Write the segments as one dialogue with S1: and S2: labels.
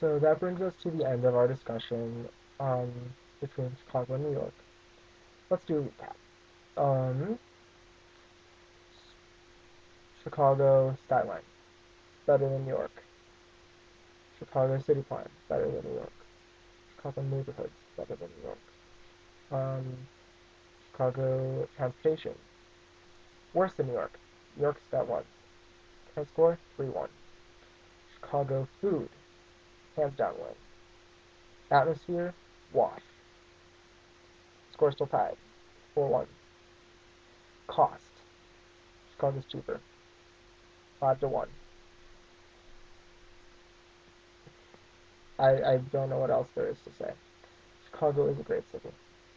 S1: So that brings us to the end of our discussion um, between Chicago and New York. Let's do a recap. Um, Chicago skyline, better than New York. Chicago city plan, better than New York. Chicago neighborhoods, better than New York. Um, Chicago transportation, worse than New York. New York's got one. Current score, 3-1. Chicago food, hands down win. Atmosphere, wash. Score still tied, 4-1. Cost, Chicago's cheaper, 5-1. I don't know what else there is to say. Chicago is a great city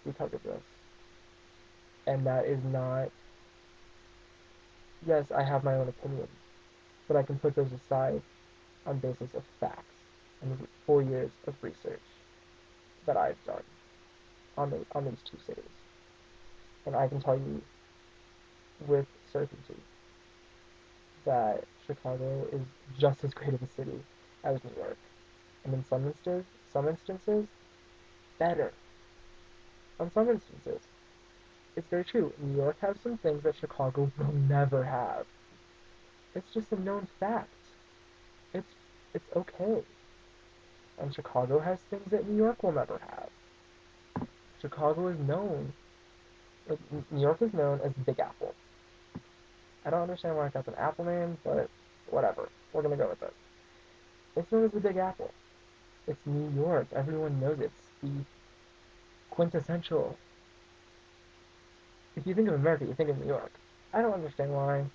S1: because of this. And that is not, yes, I have my own opinions, but I can put those aside on basis of facts and 4 years of research that I've done on these two cities. And I can tell you with certainty that Chicago is just as great of a city as New York. And in some instances, better. On some instances, it's very true. New York has some things that Chicago will never have. It's just a known fact. It's it's okay. And Chicago has things that New York will never have. Chicago is known. New York is known as the Big Apple. I don't understand why that's an Apple name, but whatever. We're gonna go with it. It's known as the Big Apple. It's New York. Everyone knows it's the quintessential. If you think of America, you think of New York. I don't understand why,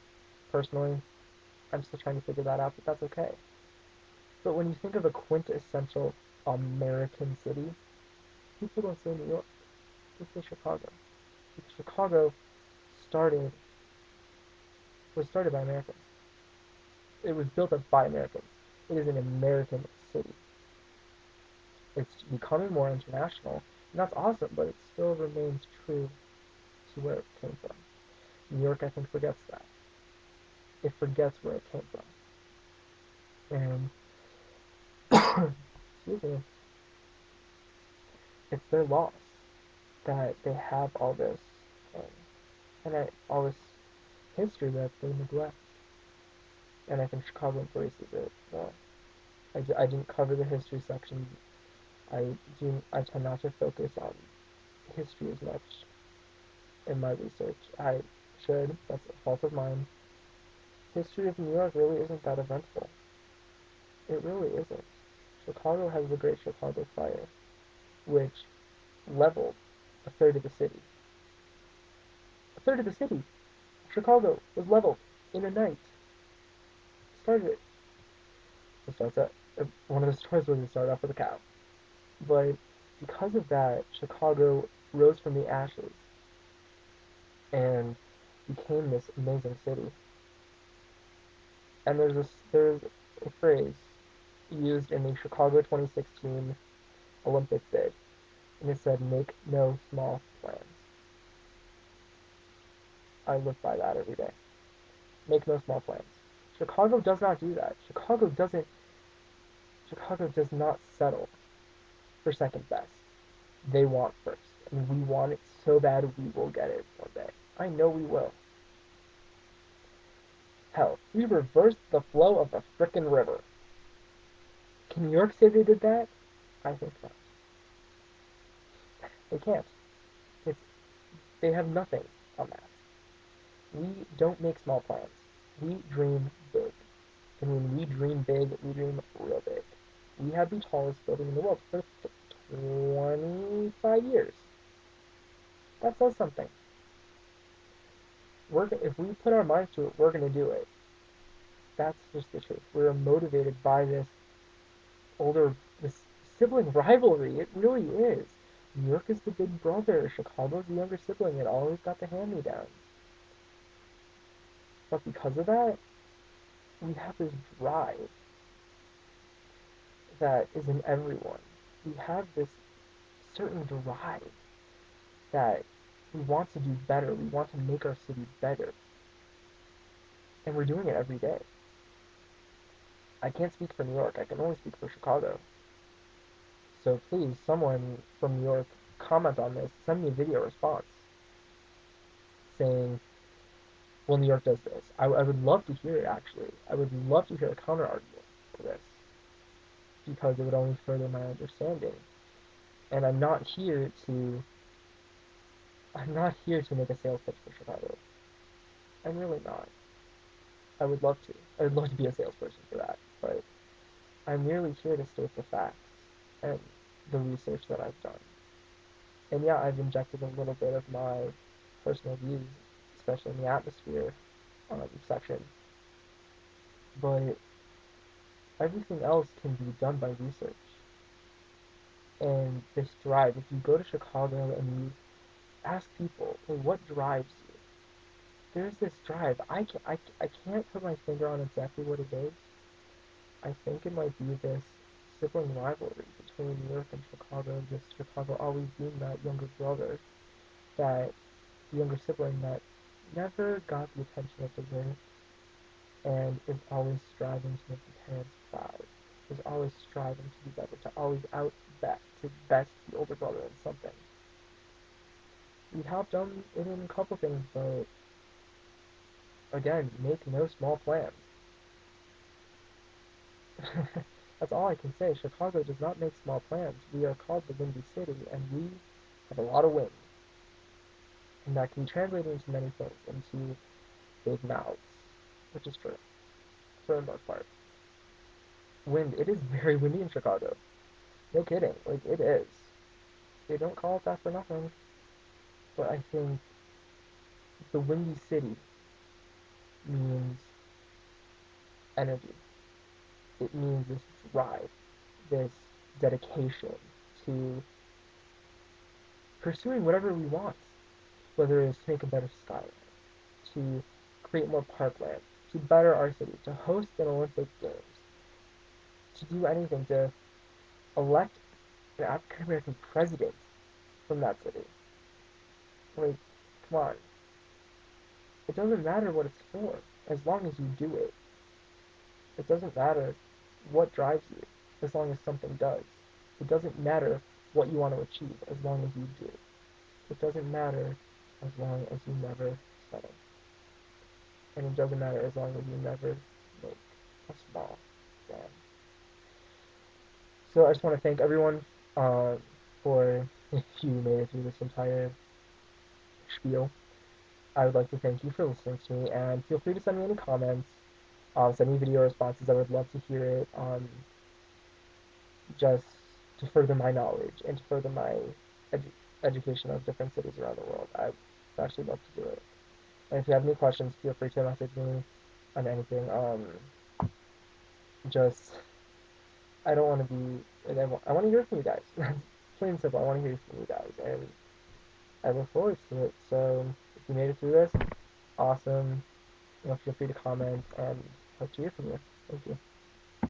S1: personally. I'm still trying to figure that out, but that's okay. But when you think of a quintessential American city, people don't say New York. They say Chicago. Because Chicago started was started by Americans. It was built up by Americans. It is an American city. It's becoming more international, and that's awesome, but it still remains true to where it came from. New York, I think, forgets that. It forgets where it came from. And, excuse me, it's their loss that they have all this, all this history that they neglect. And I think Chicago embraces it more. I didn't cover the history section. I tend not to focus on history as much in my research. I should. That's a fault of mine. History of New York really isn't that eventful. It really isn't. Chicago has the Great Chicago Fire, which leveled a third of the city. A third of the city. Chicago was leveled in a night. Started it. It starts at one of the stories was to start off with a cow. But because of that, Chicago rose from the ashes and became this amazing city. And there's a phrase used in the Chicago 2016 Olympic bid, and it said, "Make no small plans." I live by that every day. Make no small plans. Chicago does not do that. Chicago does not settle for second best. They want first, and we want it so bad we will get it one day. I know we will. Hell, we reversed the flow of the frickin' river. Can New York say they did that? I think not. They can't. It's they have nothing on that. We don't make small plans. We dream big. And when we dream big, we dream real big. We have the tallest building in the world for 25 years. That says something. If we put our minds to it, we're going to do it. That's just the truth. We're motivated by this sibling rivalry. It really is. New York is the big brother. Chicago's the younger sibling. It always got the hand-me-downs. But because of that, we have this drive that is in everyone. We have this certain drive that we want to do better. We want to make our city better. And we're doing it every day. I can't speak for New York. I can only speak for Chicago. So please, someone from New York, comment on this. Send me a video response saying, well, New York does this. I would love to hear it, actually. I would love to hear a counter argument for this because it would only further my understanding. And I'm not here to make a sales pitch for Chicago. I'm really not. I would love to. I would love to be a salesperson for that, but I'm merely here to state the facts and the research that I've done. And yeah, I've injected a little bit of my personal views, especially in the atmosphere section, but everything else can be done by research. And this drive, if you go to Chicago and you ask people, hey, what drives you? There's this drive. I can't put my finger on exactly what it is. I think it might be this sibling rivalry between New York and Chicago, this Chicago always being that younger brother, that the younger sibling that never got the attention it deserved and is always striving to make the parents proud, is always striving to be better, to always to best the older brother in something. We have done it in a couple things, but again, make no small plans. That's all I can say. Chicago does not make small plans. We are called the Windy City, and we have a lot of wind. And that can be translated into many things, into big mouths, which is true, for the most part. Wind, it is very windy in Chicago. No kidding, like, it is. They don't call it that for nothing. But I think the Windy City means energy. It means this drive, this dedication to pursuing whatever we want, whether it's to make a better skyline, to create more parkland, to better our city, to host an Olympic Games, to do anything, to elect an African American president from that city. Like, come on. It doesn't matter what it's for, as long as you do it. It doesn't matter what drives you, as long as something does. It doesn't matter what you want to achieve, as long as you do. It doesn't matter as long as you never settle. And it doesn't matter as long as you never make a small stand. So I just want to thank everyone for, if you made it through this entire spiel, I would like to thank you for listening to me, and feel free to send me any comments, send me video responses. I would love to hear it, just to further my knowledge and to further my edu education of different cities around the world. I'd actually love to do it. And if you have any questions, feel free to message me on anything. Just, I don't want to be, I want to hear from you guys. Plain and simple, I want to hear from you guys, and I look forward to it. So, if you made it through this, awesome. You know, feel free to comment, and hope to hear from you. Thank you.